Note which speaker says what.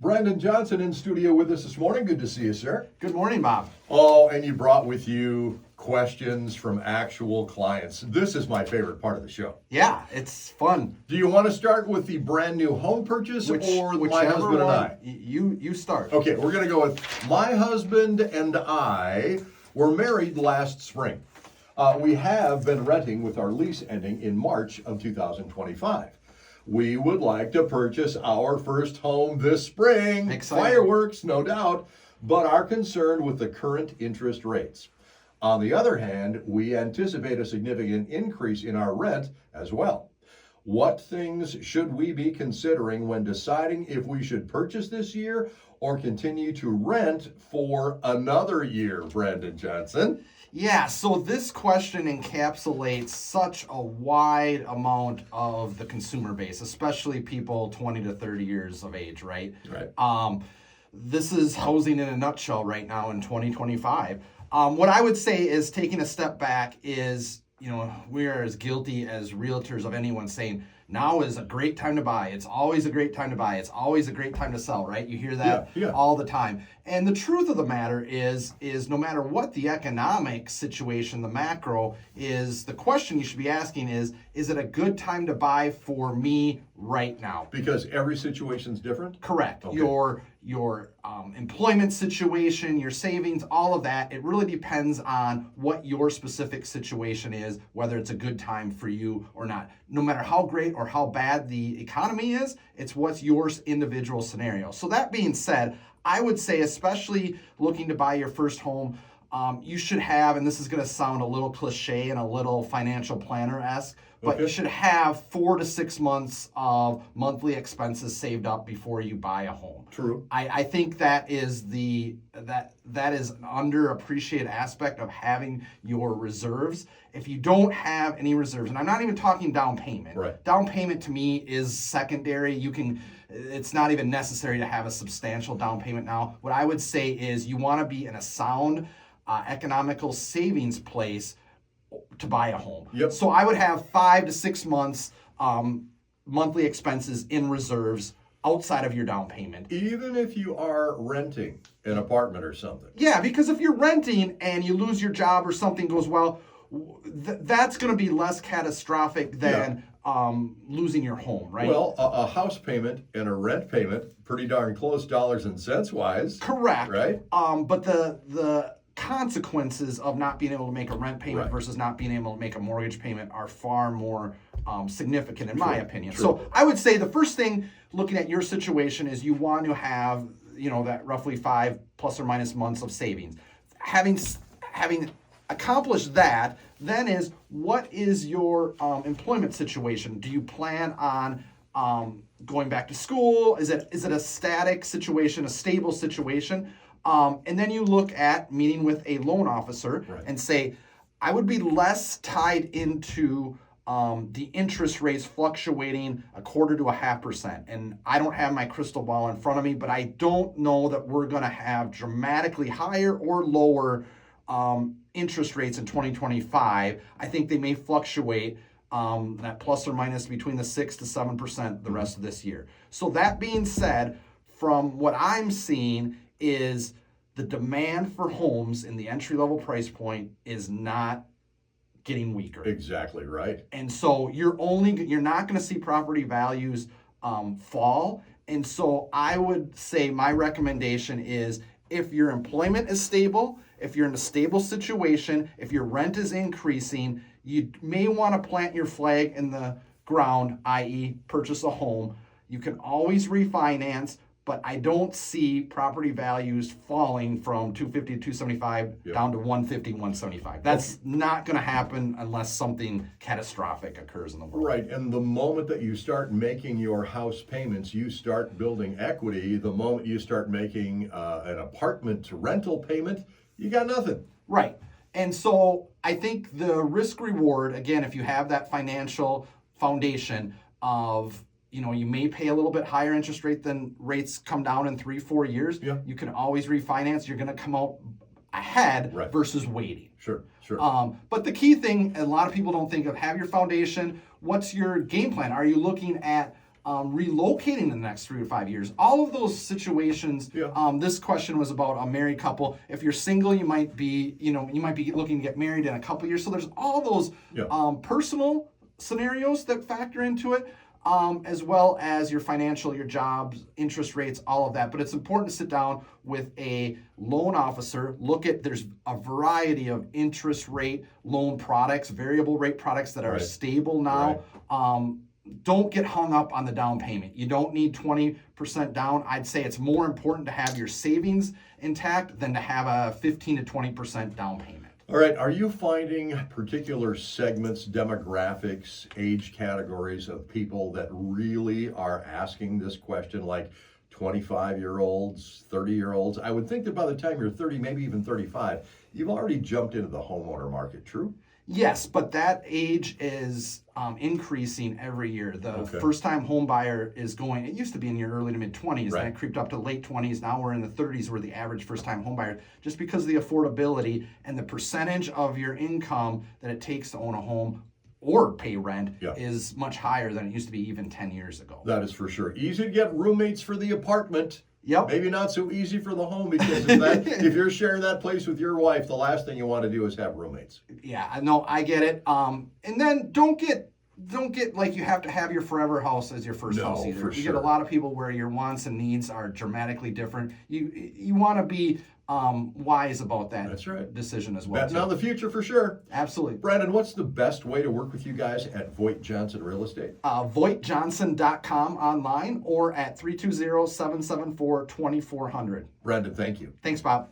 Speaker 1: Brandon Johnson in studio with us this morning. Good to see you, sir.
Speaker 2: Good morning, Bob.
Speaker 1: Oh, and you brought with you questions from actual clients. This is my favorite part of the show.
Speaker 2: Yeah, it's fun.
Speaker 1: Do you want to start with the brand new home purchase or my husband and I?
Speaker 2: You start.
Speaker 1: Okay, we're going to go with my husband and I were married last spring. We have been renting with our lease ending in March of 2025. We would like to purchase our first home this spring.
Speaker 2: Exciting.
Speaker 1: Fireworks, no doubt, but are concerned with the current interest rates. On the other hand, we anticipate a significant increase in our rent as well. What things should we be considering when deciding if we should purchase this year or continue to rent for another year, Brandon Johnson?
Speaker 2: Yeah, so this question encapsulates such a wide amount of the consumer base, especially people 20 to 30 years of age, right?
Speaker 1: Right.
Speaker 2: This is housing in a nutshell right now in 2025. What I would say is taking a step back is, we are as guilty as realtors of anyone saying, now is a great time to buy. It's always a great time to buy. It's always a great time to sell, right? You hear that all the time. And the truth of the matter is no matter what the economic situation, the macro is, the question you should be asking is it a good time to buy for me right now?
Speaker 1: Because every situation's different?
Speaker 2: Correct.
Speaker 1: Okay.
Speaker 2: Your employment situation, your savings, all of that, it really depends on what your specific situation is, whether it's a good time for you or not. No matter how great or how bad the economy is, it's what's your individual scenario. So that being said, I would say, especially looking to buy your first home, you should have, and this is going to sound a little cliche and a little financial planner-esque, but you should have 4 to 6 months of monthly expenses saved up before you buy a home.
Speaker 1: True.
Speaker 2: I think that is that is an underappreciated aspect of having your reserves. If you don't have any reserves, and I'm not even talking down payment.
Speaker 1: Right.
Speaker 2: Down payment to me is secondary. It's not even necessary to have a substantial down payment now. What I would say is you want to be in a sound economical savings place to buy a home.
Speaker 1: Yep.
Speaker 2: So I would have 5 to 6 months monthly expenses in reserves outside of your down payment.
Speaker 1: Even if you are renting an apartment or something.
Speaker 2: Yeah, because if you're renting and you lose your job or something goes well, that's going to be less catastrophic than losing your home, right?
Speaker 1: Well, a house payment and a rent payment, pretty darn close dollars and cents wise.
Speaker 2: Correct.
Speaker 1: Right?
Speaker 2: But the consequences of not being able to make a rent payment versus not being able to make a mortgage payment are far more significant in my opinion.
Speaker 1: True.
Speaker 2: So I would say the first thing looking at your situation is you want to have, that roughly 5 plus or minus months of savings. Having accomplished that, then is what is your employment situation? Do you plan on going back to school? Is it a static situation, a stable situation? And then you look at meeting with a loan officer and say, I would be less tied into the interest rates fluctuating 1/4 to 0.5%. And I don't have my crystal ball in front of me, but I don't know that we're going to have dramatically higher or lower interest rates in 2025. I think they may fluctuate that plus or minus between the 6 to 7% the rest of this year. So that being said, from what I'm seeing is the demand for homes in the entry-level price point is not getting weaker.
Speaker 1: Exactly right.
Speaker 2: And so you're not going to see property values fall. And so I would say my recommendation is if your employment is stable, if you're in a stable situation, if your rent is increasing, you may want to plant your flag in the ground, i.e. purchase a home. You can always refinance, but I don't see property values falling from 250 to 275 down to 150, 175. That's not going to happen unless something catastrophic occurs in the world.
Speaker 1: Right, and the moment that you start making your house payments, you start building equity. The moment you start making an apartment rental payment, you got nothing.
Speaker 2: Right, and so I think the risk reward, again, if you have that financial foundation of you may pay a little bit higher interest rate than rates come down in 3-4 years.
Speaker 1: Yeah.
Speaker 2: You can always refinance. You're going to come out ahead versus waiting.
Speaker 1: Sure.
Speaker 2: But the key thing, a lot of people don't think of, have your foundation. What's your game plan? Are you looking at relocating in the next 3 to 5 years. All of those situations.
Speaker 1: Yeah.
Speaker 2: This question was about a married couple. If you're single, you might be looking to get married in a couple years. So there's all those personal scenarios that factor into it, as well as your financial, your jobs, interest rates, all of that. But it's important to sit down with a loan officer. There's a variety of interest rate loan products, variable rate products that are stable now. Don't get hung up on the down payment. You don't need 20% down. I'd say it's more important to have your savings intact than to have a 15 to 20% down payment.
Speaker 1: All right, are you finding particular segments, demographics, age categories of people that really are asking this question, like 25-year-olds, 30-year-olds? I would think that by the time you're 30, maybe even 35, you've already jumped into the homeowner market, true?
Speaker 2: Yes, but that age is increasing every year. The first-time home buyer is going, it used to be in your early to mid-20s, then it creeped up to late 20s. Now we're in the 30s where the average first-time home buyer, just because of the affordability and the percentage of your income that it takes to own a home or pay rent is much higher than it used to be even 10 years ago.
Speaker 1: That is for sure. Easy to get roommates for the apartment.
Speaker 2: Yep.
Speaker 1: Maybe not so easy for the home, because if you're sharing that place with your wife, the last thing you want to do is have roommates.
Speaker 2: Yeah, no, I get it. And then don't get like you have to have your forever house as your first house either.
Speaker 1: For
Speaker 2: you
Speaker 1: sure.
Speaker 2: get a lot of people where your wants and needs are dramatically different. You want to be wise about that.
Speaker 1: That's right.
Speaker 2: Decision as well.
Speaker 1: Betting on the future for sure.
Speaker 2: Absolutely.
Speaker 1: Brandon, what's the best way to work with you guys at VoigtJohnson Real Estate?
Speaker 2: VoigtJohnson.com online or at 320-774-2400.
Speaker 1: Brandon, thank you.
Speaker 2: Thanks, Bob.